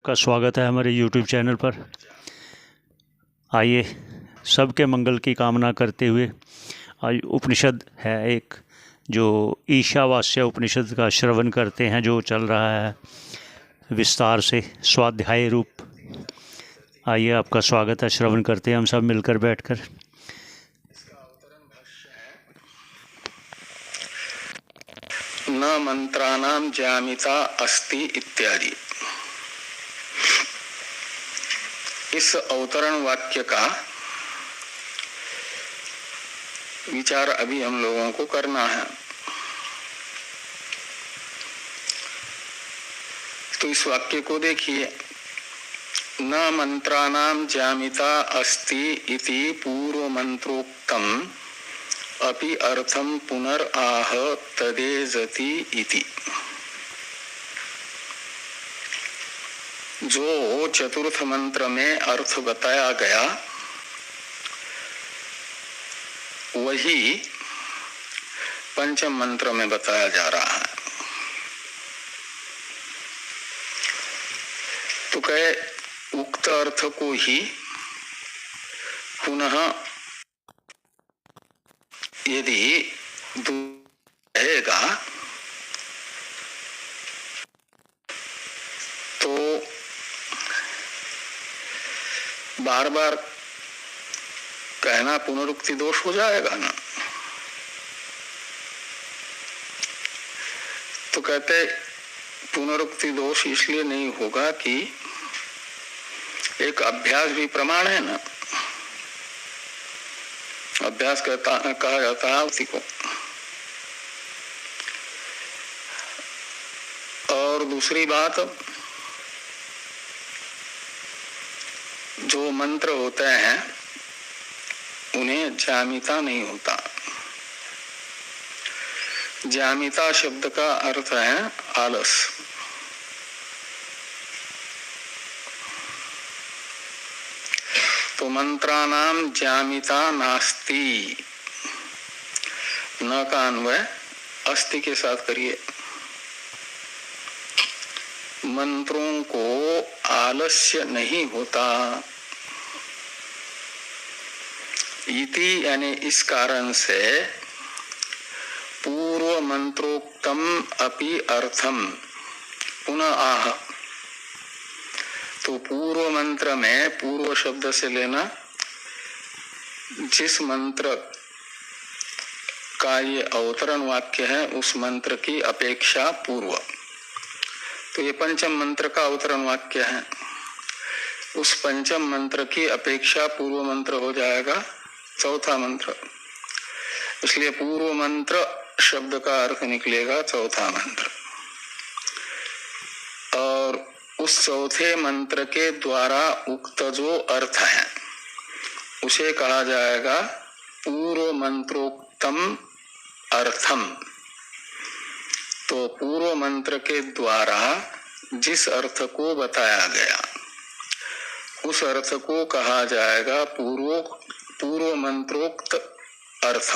का स्वागत है हमारे YouTube चैनल पर। आइए सबके मंगल की कामना करते हुए आज उपनिषद है एक जो ईशावास्य उपनिषद का श्रवण करते हैं, जो चल रहा है विस्तार से स्वाध्याय रूप। आइए आपका स्वागत है, श्रवण करते हैं हम सब मिलकर बैठकर। न मंत्राणाम ज्यामिता अस्ति इत्यादि। इस अवतरण वाक्य का विचार अभी हम लोगों को करना है। तो इस वाक्य को देखिए, न मंत्राणाम ज्यामिता अस्ति इति पूर्व मंत्रोक्तम अपि अर्थम पुनराह तदेजति इति। जो चतुर्थ मंत्र में अर्थ बताया गया वही पंचम मंत्र में बताया जा रहा है। तो कहे उक्त अर्थ को ही पुनः यदि रहेगा तो बार बार कहना पुनरुक्ति दोष हो जाएगा ना। तो कहते पुनरुक्ति दोष इसलिए नहीं होगा कि एक अभ्यास भी प्रमाण है ना। अभ्यास कहा जाता है उसी को। और दूसरी बात, जो मंत्र होते हैं उन्हें ज्यामिता नहीं होता। ज्यामिता शब्द का अर्थ है आलस। तो मंत्राणाम ज्यामिता नास्ति, न का अन्वय अस्ति के साथ करिए। मंत्रों को आलस्य नहीं होता। इति यानी इस कारण से पूर्व मंत्रोक्तम अपि अर्थम पुनः आह। तो पूर्व मंत्र में पूर्व शब्द से लेना जिस मंत्र का ये अवतरण वाक्य है उस मंत्र की अपेक्षा पूर्व। तो ये पंचम मंत्र का अवतरण वाक्य है। उस पंचम मंत्र की अपेक्षा पूर्व मंत्र हो जाएगा चौथा मंत्र। इसलिए पूर्व मंत्र शब्द का अर्थ निकलेगा चौथा मंत्र। और उस चौथे मंत्र के द्वारा उक्त जो अर्थ है उसे कहा जाएगा पूर्व मंत्रोक्तम अर्थम। तो पूर्व मंत्र के द्वारा जिस अर्थ को बताया गया उस अर्थ को कहा जाएगा पूर्व मंत्रोक्त अर्थ।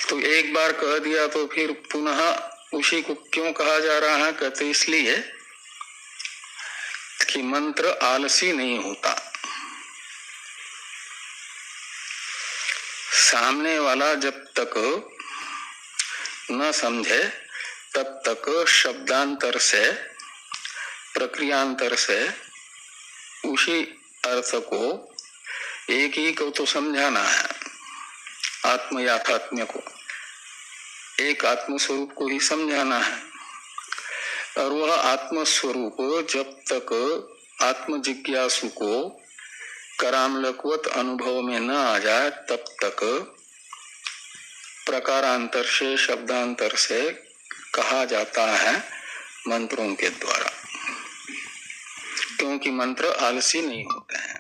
तो एक बार कह दिया तो फिर पुनः उसी को क्यों कहा जा रहा है? कहते इसलिए कि मंत्र आलसी नहीं होता। सामने वाला जब तक न समझे तब तक शब्दांतर से प्रक्रियांतर से उसी अर्थ को एक ही को तो समझाना है। आत्म याथात्म्य को, एक आत्म स्वरूप को ही समझाना है। और वह आत्म स्वरूप जब तक आत्म जिज्ञासु को करामलकवत अनुभव में न आ जाए तब तक प्रकारांतर से शब्दांतर से कहा जाता है मंत्रों के द्वारा, क्योंकि मंत्र आलसी नहीं होते हैं।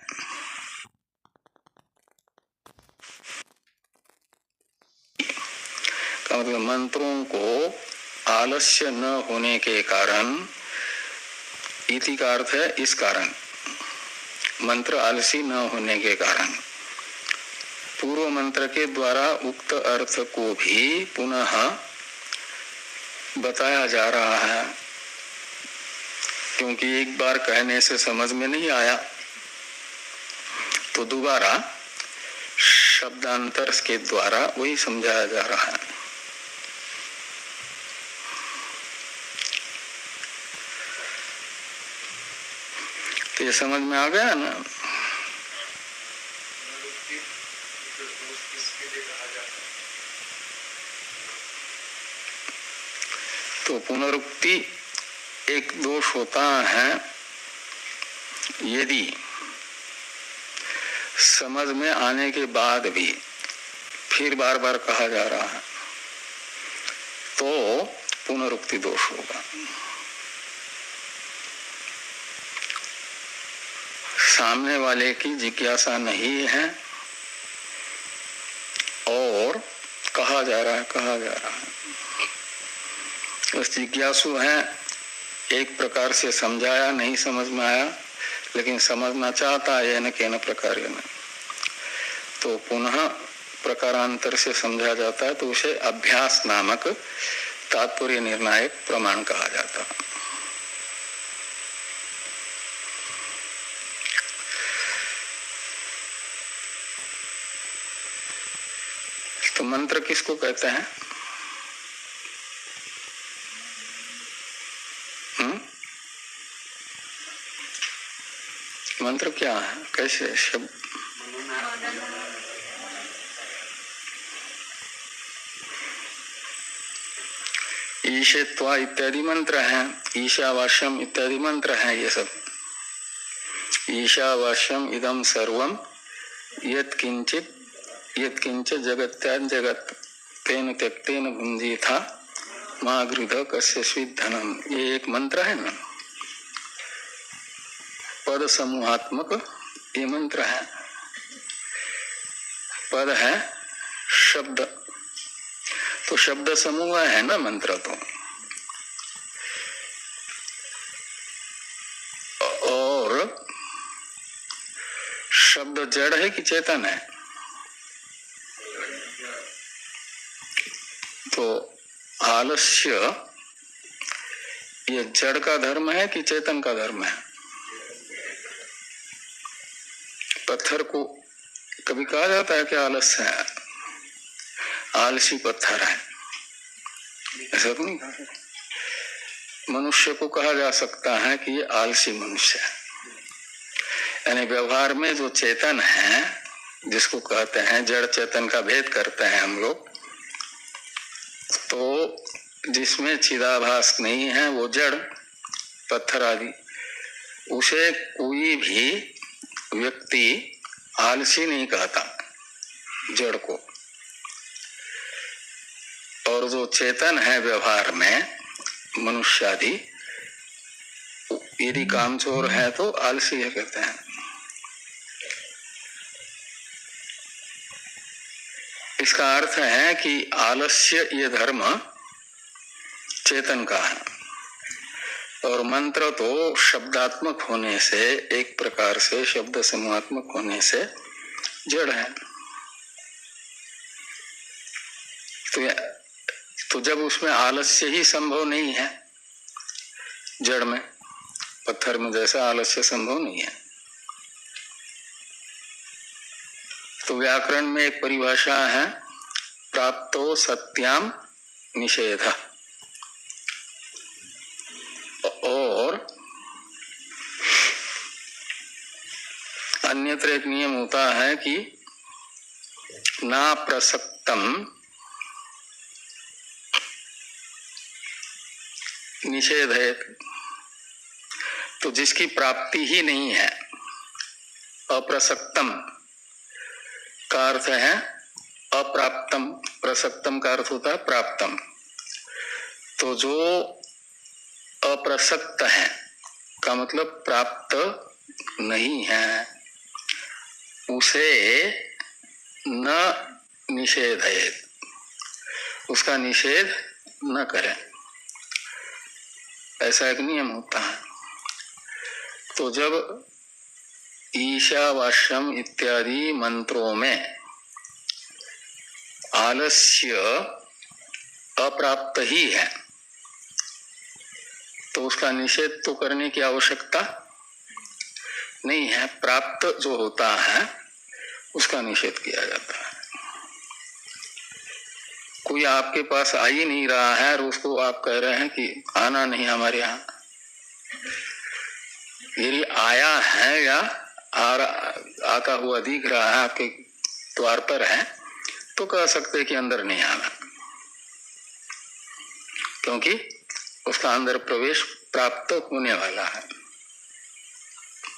मतलब मंत्रों को आलस्य न होने के कारण, इति का अर्थ है इस कारण, मंत्र आलसी न होने के कारण पूर्व मंत्र के द्वारा उक्त अर्थ को भी पुनः बताया जा रहा है, क्योंकि एक बार कहने से समझ में नहीं आया तो दोबारा शब्दांतर के द्वारा वही समझाया जा रहा है। तो ये समझ में आ गया ना। तो पुनरुक्ति एक दोष होता है यदि समझ में आने के बाद भी फिर बार बार कहा जा रहा है तो पुनरुक्ति दोष होगा। सामने वाले की जिज्ञासा नहीं है और कहा जा रहा है। उस जिज्ञासु है, एक प्रकार से समझाया, नहीं समझ में आया, लेकिन समझना चाहता है न के न प्रकार न, तो पुनः प्रकारांतर से समझा जाता है, तो उसे अभ्यास नामक तात्पर्य निर्णायक प्रमाण कहा जाता है। तो मंत्र किसको कहते हैं? मंत्र क्या है? कैसे शब्द? ईशत्वा इत्यादि मंत्र हैं, ईशावास्यम इत्यादि मंत्र हैं। ये सब ईशावास्यम इदम सर्वम यत्किंचित जगत्यान जगत तेन त्यक्तेन भुंजी था माँ गृध कस्य धनम, ये एक मंत्र है ना, पद समूहात्मक ये मंत्र है। पद है शब्द, तो शब्द समूह है ना मंत्र। तो और शब्द जड़ है कि चेतन है? तो आलस्य ये जड़ का धर्म है कि चेतन का धर्म है? पत्थर को कभी कहा जाता है कि आलस्य है, आलसी पत्थर है, ऐसा तो नहीं कहा। मनुष्य को कहा जा सकता है कि ये आलसी मनुष्य है। यानी व्यवहार में जो चेतन है, जिसको कहते हैं जड़ चेतन का भेद करते हैं हम लोग, तो जिसमें चिदाभास नहीं है वो जड़ पत्थर आदि, उसे कोई भी व्यक्ति आलसी नहीं कहता जड़ को। और जो चेतन है व्यवहार में मनुष्य आदि, यदि कामचोर है तो आलसी है कहते हैं। इसका अर्थ है कि आलस्य ये धर्म चेतन का है, और मंत्र तो शब्दात्मक होने से, एक प्रकार से शब्द समूहात्मक होने से जड़ है। तो जब उसमें आलस्य ही संभव नहीं है, जड़ में पत्थर में जैसा आलस्य संभव नहीं है, तो व्याकरण में एक परिभाषा है प्राप्तो सत्याम निषेध। और अन्यत्र एक नियम होता है कि ना प्रसक्तम निषेध है, तो जिसकी प्राप्ति ही नहीं है, अप्रसक्तम का अर्थ है अप्राप्तम, प्रसक्तम का अर्थ होता है प्राप्तम। तो जो अप्रसक्त है का मतलब प्राप्त नहीं है, उसे न निषेध है, उसका निषेध न करें, ऐसा एक नियम होता है। तो जब ईशावास्यम इत्यादि मंत्रों में आलस्य अप्राप्त ही है, तो उसका निषेध तो करने की आवश्यकता नहीं है। प्राप्त जो होता है उसका निषेध किया जाता है। कोई आपके पास आ ही नहीं रहा है और उसको आप कह रहे हैं कि आना नहीं हमारे यहाँ। यदि आया है या आता हुआ दिख रहा है, आपके द्वार पर है, तो कह सकते कि अंदर नहीं आना, क्योंकि उसका अंदर प्रवेश प्राप्त होने वाला है।